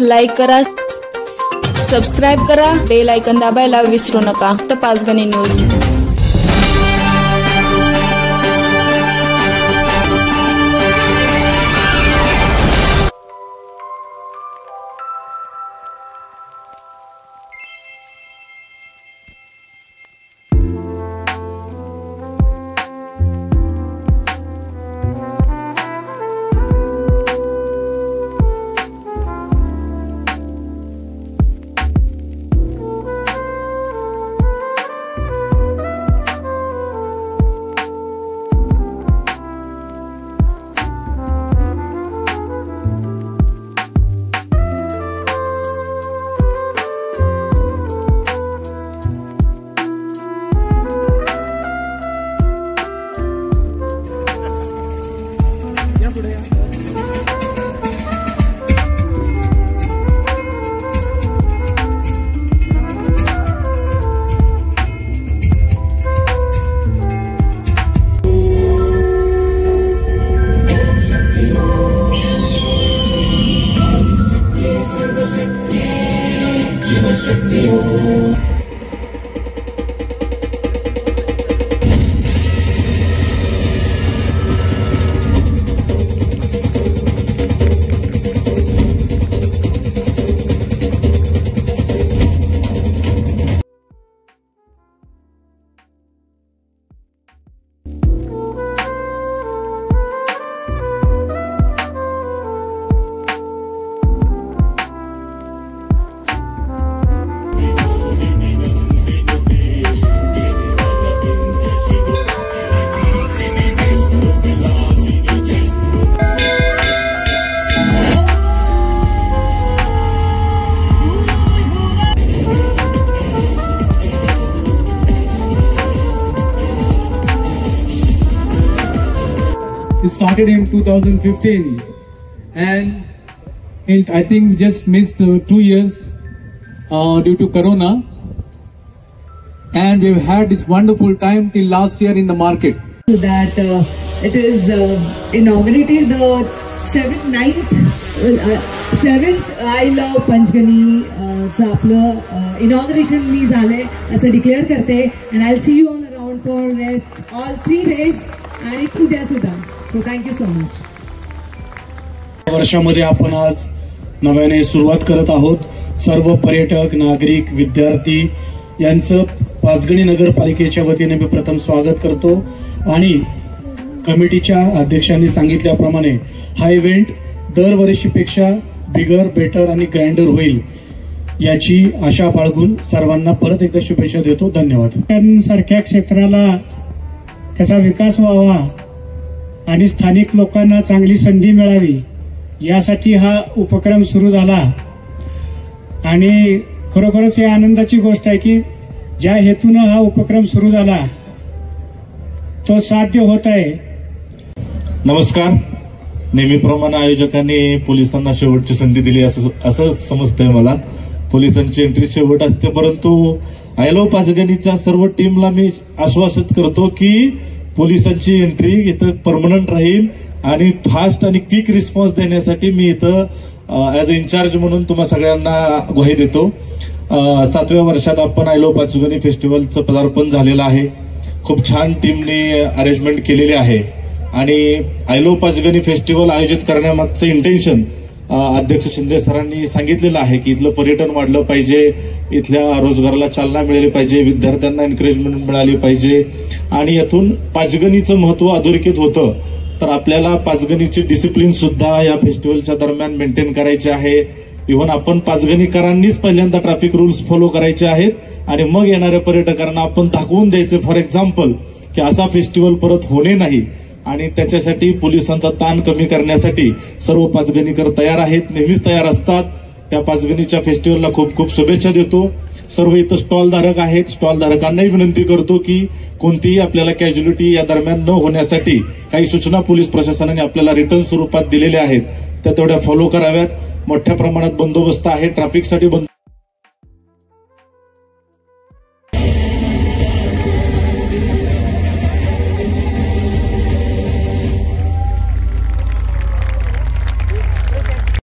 Like करा, subscribe करा, bell icon दाबायला विसरू नका. तर Panchgani news. It started in 2015 and I think we just missed 2 years due to Corona, and we've had this wonderful time till last year in the market. That it is inaugurated the 7th I Love Panchgani आपलं inauguration मी झाले असं declare करते, and I'll see you all around for rest all 3 days आणि उद्या सुद्धा. So thank you so much. वर्षामध्ये आपण आज नव्याने सुरुवात करत आहोत. सर्व पर्यटक, नागरिक, विद्यार्थी यांचं पाचगणी नगरपालिकेच्या वतीने मी प्रथम स्वागत करतो आणि कमिटीच्या अध्यक्षांनी सांगितल्याप्रमाणे हा इव्हेंट दरवर्षीपेक्षा बिगर, बेटर आणि ग्रँडर होईल याची आशा बाळगून सर्वांना परत एकदा शुभेच्छा देतो. धन्यवाद. सारख्या क्षेत्राला त्याचा विकास व्हावा आणि स्थानिक लोकांना चांगली संधी मिळावी यासाठी हा उपक्रम सुरू झाला आणि खरोखरच ही आनंदाची गोष्ट आहे की ज्या हेतूने हा उपक्रम सुरू झाला तो साध्य होत आहे. नमस्कार. नेहमीप्रमाणे आयोजकांनी पोलिसांना शेवटची संधी दिली असं समजतंय मला. पोलिसांची एंट्री शेवट असते, परंतु आय लव्ह पाचगणीच्या सर्व टीमला मी आश्वासित करतो की पोलिसांची एंट्री इथं परमनंट राहील आणि फास्ट आणि क्विक रिस्पॉन्स देण्यासाठी मी इथं ऍज अ इन्चार्ज म्हणून तुम्हा सगळ्यांना ग्वाही देतो. 7व्या वर्षात आपण आय लव्ह पाचगणी फेस्टिवलचं पदार्पण झालेलं आहे. खूप छान टीमने अरेंजमेंट केलेली आहे आणि आय लव्ह पाचगणी फेस्टिवल आयोजित करण्यामागचं इंटेन्शन अध्यक्ष शिंदे सरांनी सांगितलेलं आहे की इथलं पर्यटन वाढलं पाहिजे, इथल्या रोजगाराला चालना मिळाली पाहिजे, विद्यार्थ्यांना एन्करेजमेंट मिळाली पाहिजे आणि यातून पाचगणीचं महत्व अधोरेखित होतं. तर आपल्याला पाचगणीची डिसिप्लिन सुद्धा या फेस्टिवलच्या दरम्यान मेंटेन करायची आहे. इव्हन आपण पाचगणीकरांनीच पहिल्यांदा ट्रॅफिक रूल्स फॉलो करायचे आहेत आणि मग येणाऱ्या पर्यटकांना आपण दाखवून द्यायचे फॉर एक्झाम्पल की असा फेस्टिवल परत होणे नाही. आणि त्याच्यासाठी पोलिसांचा ताण कमी करण्यासाठी सर्व पाचगणीकर तयार आहेत, नेहमीच तयार असतात. त्या पाचगणीच्या फेस्टिवलला खूप खूप शुभेच्छा देतो. सर्व इथं स्टॉल धारक आहेत, स्टॉल धारकांनाही विनंती करतो की कोणतीही आपल्याला कॅज्युलिटी या दरम्यान न होण्यासाठी काही सूचना पोलीस प्रशासनाने आपल्याला रिटर्न स्वरूपात दिलेल्या आहेत, त्या तेवढ्या फॉलो कराव्यात. मोठ्या प्रमाणात बंदोबस्त आहे, ट्रॅफिकसाठी